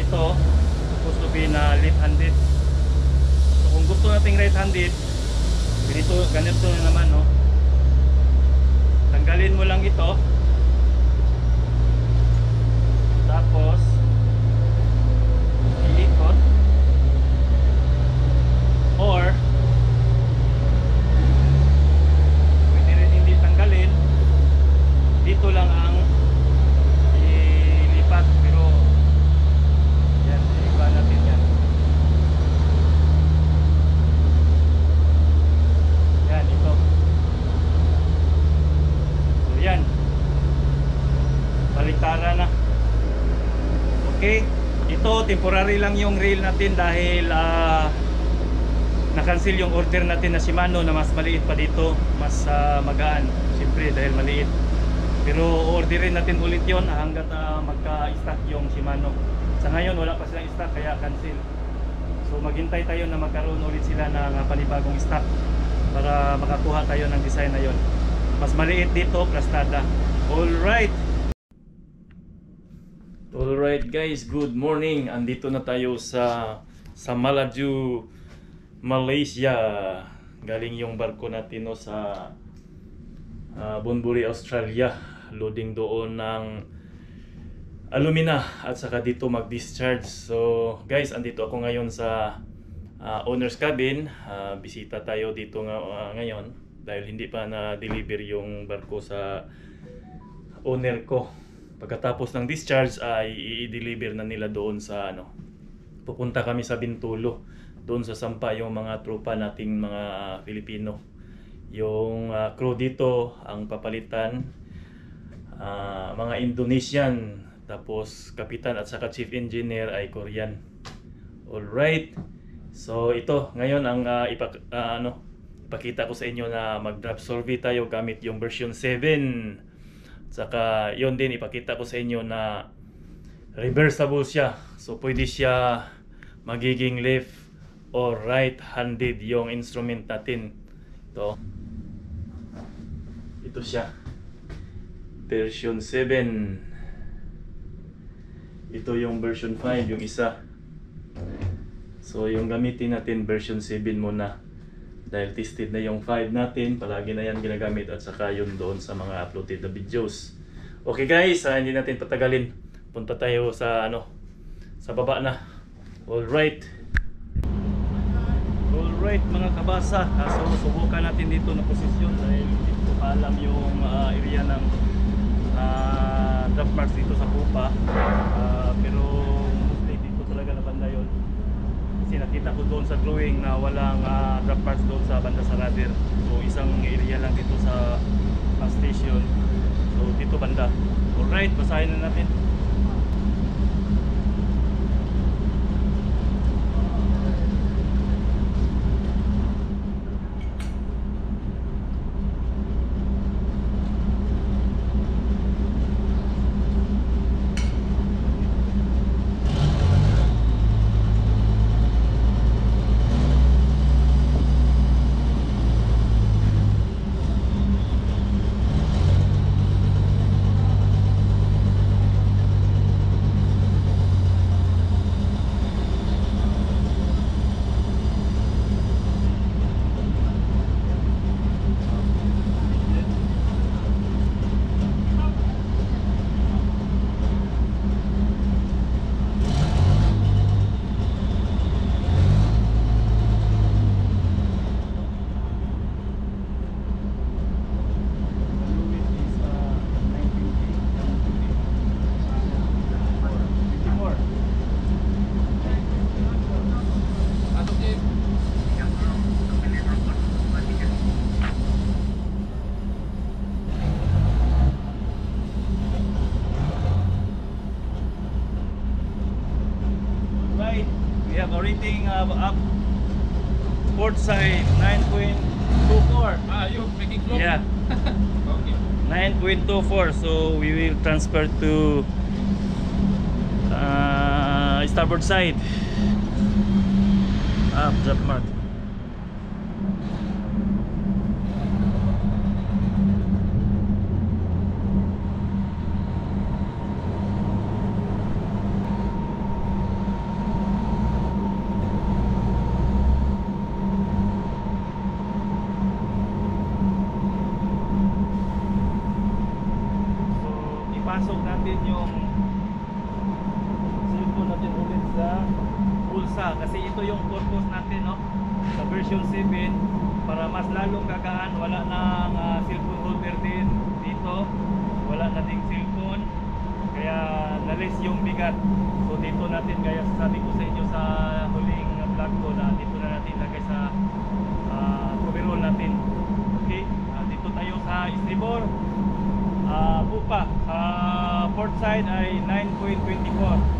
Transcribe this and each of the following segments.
ito supposed to be na left-handed. So kung gusto nating right-handed, ganito na naman, no? Tanggalin mo lang ito. Tapos iikot, or pwede rin hindi tanggalin, dito lang ang ilipat. Pero yan, iba natin yan. Yan, ito. So yan, baliktaran na. Okay, ito temporary lang yung rail natin dahil na-cancel yung order natin na Shimano na mas maliit pa dito, mas magaan, siyempre dahil maliit. Pero orderin natin ulit yon hanggat magka-stock yung Shimano. Sa ngayon wala pa silang stock kaya cancel. So maghintay tayo na magkaroon ulit sila ng panibagong stock para makakuha tayo ng design na yon. Mas maliit dito, plastada. Alright guys, good morning. Andito na tayo sa Malaju, Malaysia. Galing yung barko natin, no, sa Bunbury, Australia. Loading doon ng alumina at saka dito mag-discharge. So guys, andito ako ngayon sa owner's cabin. Bisita tayo dito ngayon dahil hindi pa na-deliver yung barko sa owner ko. Pagkatapos ng discharge ay i-deliver na nila doon sa pupunta kami sa Bintulu, doon sa Sampa, yung mga tropa nating mga Filipino. Yung crew dito ang papalitan, mga Indonesian, tapos kapitan at saka chief engineer ay Korean. Alright, so ito ngayon ang ipakita ko sa inyo na mag-drop survey tayo gamit yung version 7. Saka yon din ipakita ko sa inyo na reversible siya. So pwede siya magiging left or right-handed yung instrument natin. Ito siya. Version 7. Ito yung version 5, yung isa. So yung gamitin natin version 7 muna. Dahil tested na yung 5 natin, palagi na yan ginagamit, at saka yun doon sa mga uploaded na videos. Okay guys, hindi natin patagalin. Punta tayo sa sa baba na. Alright mga kabasa, so subukan natin dito na posisyon dahil hindi ko pa alam yung area ng draft marks dito sa Pupa. Pero mostly dito talaga na banda yun. Kasi nakita ko doon sa drawing na walang drop parts doon sa banda sa rudder. So isang area lang dito sa station. So dito banda. Alright, basahin na natin. have a rating of up port side 9.24. You're making clock? Yeah. Okay. 9.24. So we will transfer to starboard side. Up drop mark. bulsa kasi ito yung purpose natin, no? Sa version 7 para mas lalong gagaan, wala nang cellphone holder din dito, wala na ding cellphone, kaya nalis yung bigat. So dito natin, kaya sabi ko sa inyo sa huling vlog ko na dito na natin lagay sa coverall natin. Okay, dito tayo sa estribor. Pupa sa port side ay 9.24.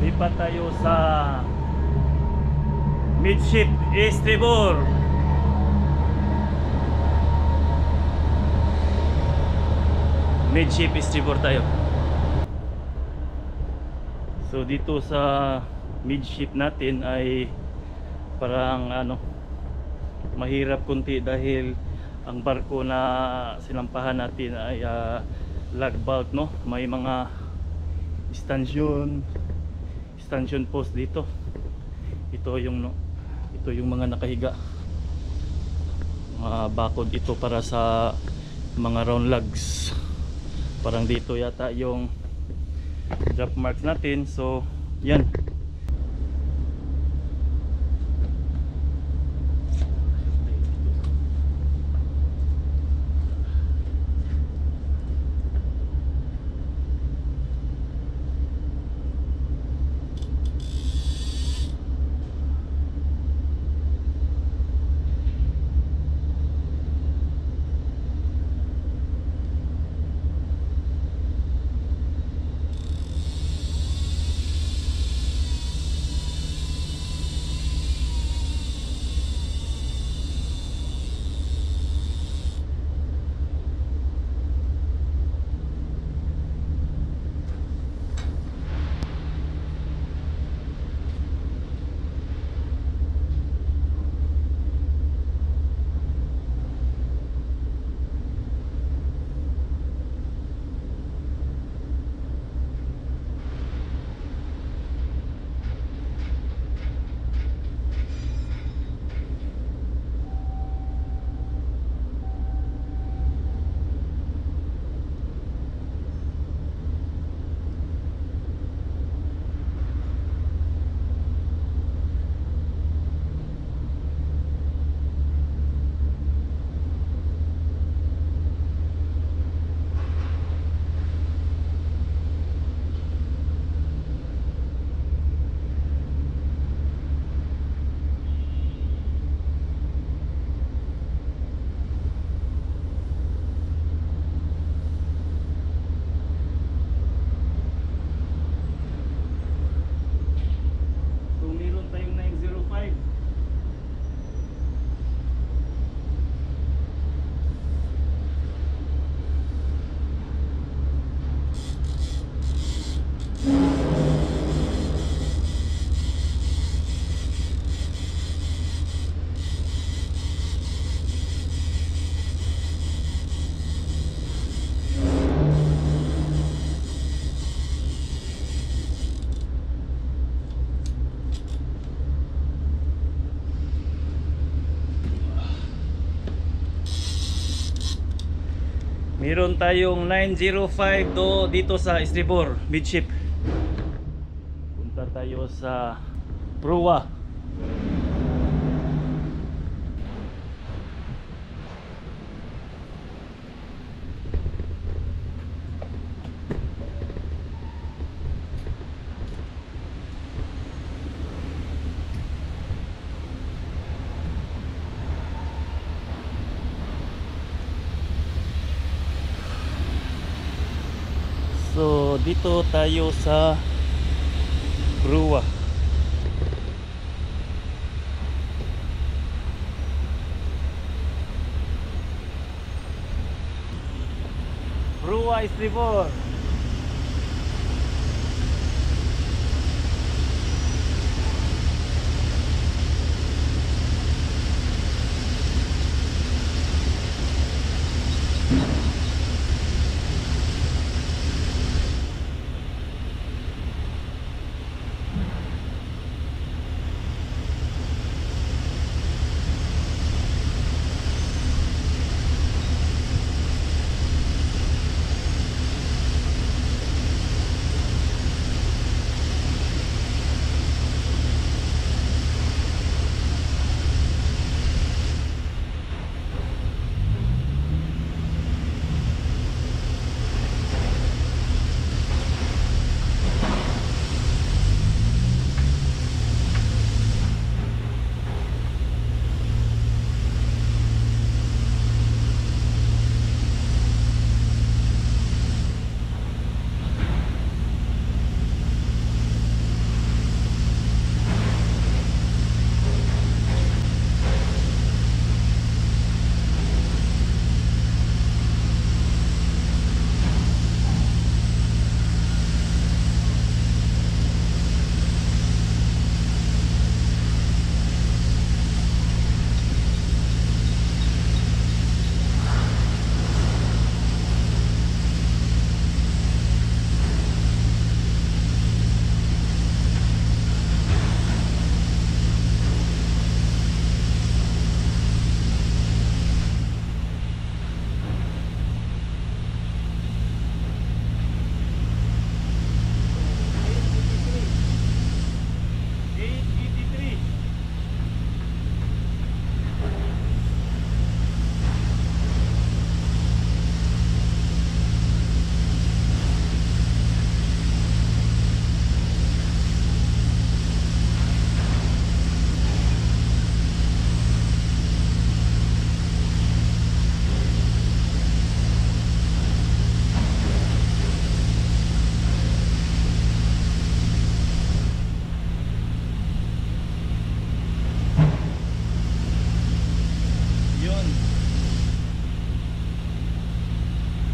Lipat tayo sa midship estribor. Midship estribor tayo. So dito sa midship natin ay parang mahirap kunti dahil ang barko na sinampahan natin ay lugboat, no? May mga stanchion post dito. Ito yung mga nakahiga, mga bakod ito para sa mga round lugs. Parang dito yata yung drop marks natin. So yan. Meron tayong 905 dito sa Estribor, midship. Punta tayo sa Proa. So dito tayo sa Proa. Proa Estribor.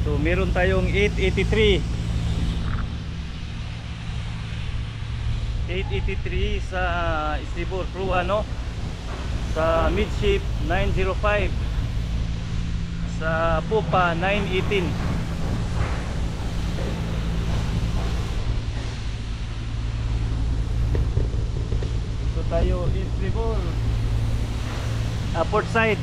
So meron tayong 883 sa Estribor Proa, no? Sa midship 905, sa Popa 918. So tayo Estribor, port side.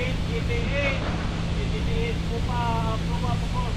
888. 888 po pa. Proba po po.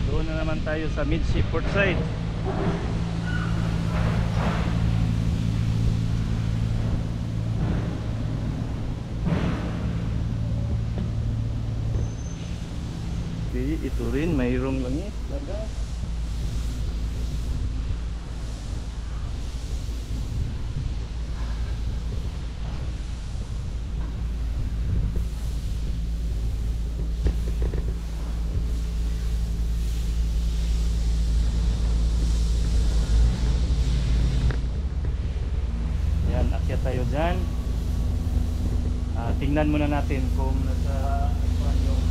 Doon na naman tayo sa Midship Port side. Okay, ito rin mayroong langis. Lagas. Akyat tayo dyan. Tingnan muna natin kung nasa yung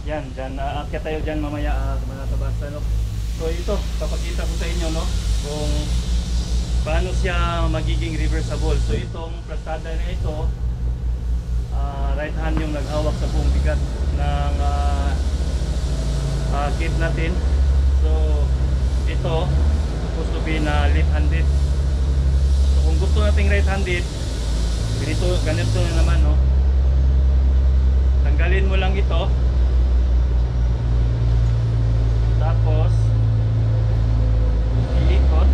yan, dyan, aakyat tayo dyan mamaya mga kabasta, no? So ito, papakita ko sa inyo, no? Kung paano siya magiging reversible. So itong plastada na ito, right hand yung naghawak sa buong bigat ng kit natin. So ito, supposed to be na left-handed. So kung gusto nating right-handed, ganito na naman, no? Tanggalin mo lang ito. Tapos iikot,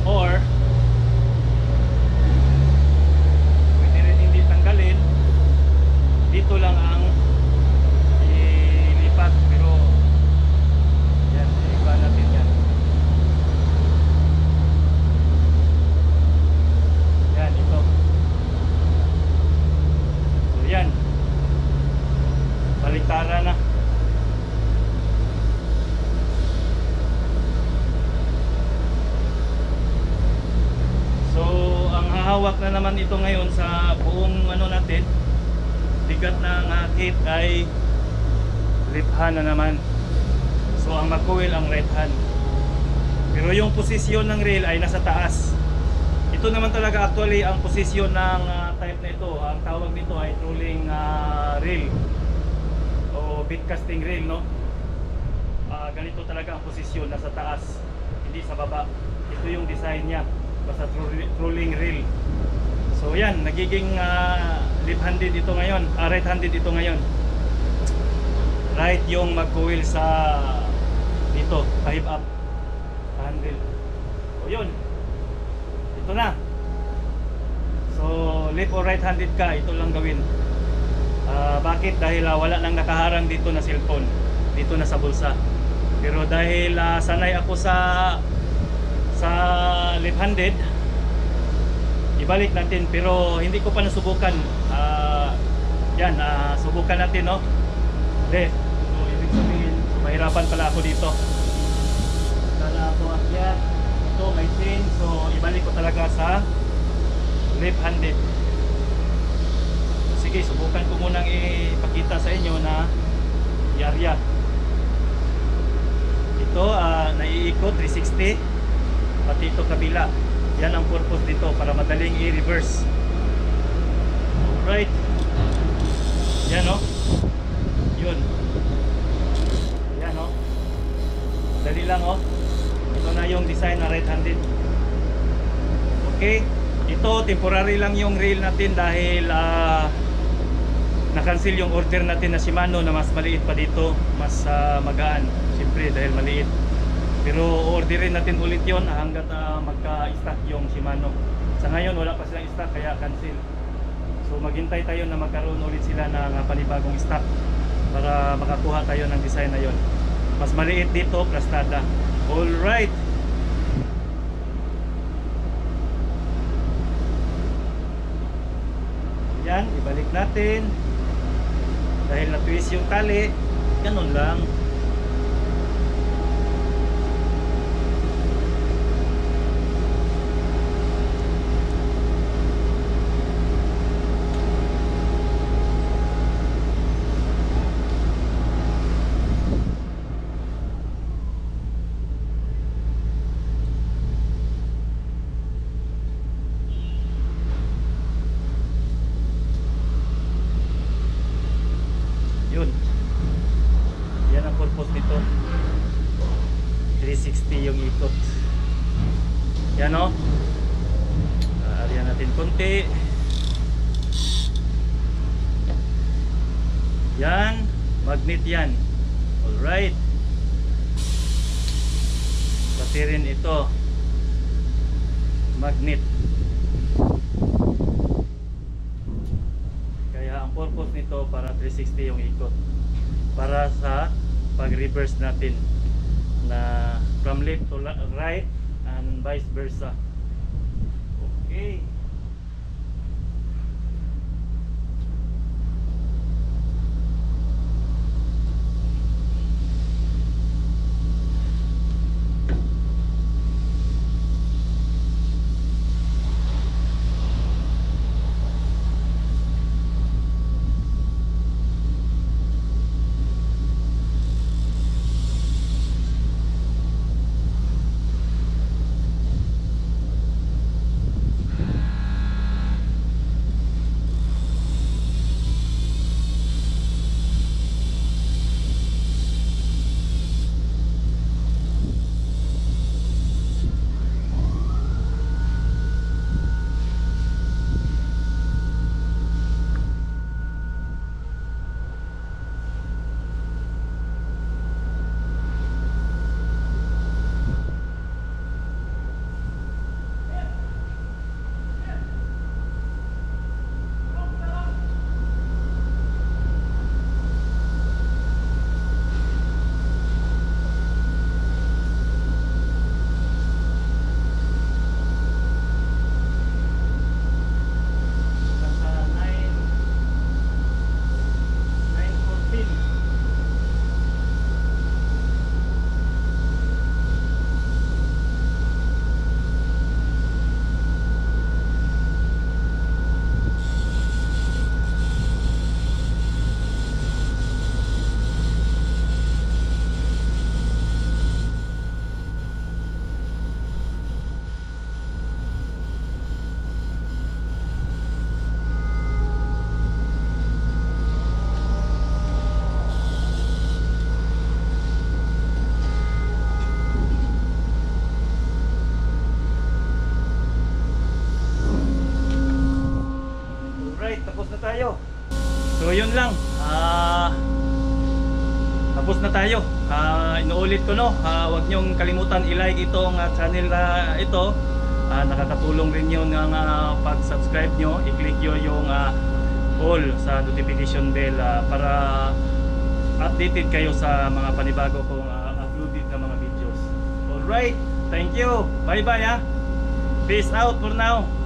or pwede rin hindi tanggalin, dito lang ang ilipat, pero yan, iba natin yan. Yan, ito. So yan, baliktara na. Hawak na naman ito ngayon sa buong ano natin, bigat ng kit ay left hand na naman. So ang mag-coil ang right hand, pero yung posisyon ng rail ay nasa taas. Ito naman talaga actually ang posisyon ng type na ito. Ang tawag nito ay trolling rail o bit casting rail, no? Ganito talaga ang posisyon, nasa taas, hindi sa baba. Ito yung design niya, basta trolling rail. So yan, nagiging left-handed ito ngayon, right-handed ito ngayon. Right yung mag-coil sa dito, five up handle. So yun, ito na. So left or right-handed ka, ito lang gawin. Bakit? Dahil wala nang nakaharang dito na cellphone, dito na sa bulsa. Pero dahil sanay ako sa left-handed, ibalik natin, pero hindi ko pa nasubukan. Yan, subukan natin, no? Left. So ibig sabihin, mahirapan pala ako dito. Sana ako akyat. Ito may chain, so ibalik ko talaga sa left-handed. Sige, subukan ko munang ipakita sa inyo na i-area. Ito, naiikot 360, pati ito kabila. Yan ang purpose dito, para madaling i-reverse. Alright. Yan, no? Yun. Yan, no? Dali lang, oh. Ito na yung design na right-handed. Okay. Ito temporary lang yung rail natin dahil na-cancel yung order natin na Shimano na mas maliit pa dito, mas magaan siyempre dahil maliit. Pero orderin natin ulit yon hanggat magka-stock yung Shimano. Sa ngayon wala pa silang stock kaya cancel. So maghintay tayo na magkaroon ulit sila ng panibagong stock para makakuha tayo ng design na yon. Mas maliit dito, plastada. Alright. Yan, ibalik natin. Dahil na-twist yung tali, ganun lang. Yun. Yan ang purpose nito. 360 yung ikot. Yan o. Aaryan natin konti. Yan. Magnet yan. Alright. Pati rin ito. Magnet. Ang purpose nito para 360 yung ikot para sa pag-reverse natin na from left to right and vice versa. Okay. tayo. So yun lang, tapos na tayo. Inuulit ko, no, huwag nyong kalimutan i-like itong channel na ito. Nakakatulong rin yun ng pag-subscribe nyo. I-click nyo yung all sa notification bell para updated kayo sa mga panibago kong uploaded na mga videos. Alright, thank you, bye bye. Peace out for now.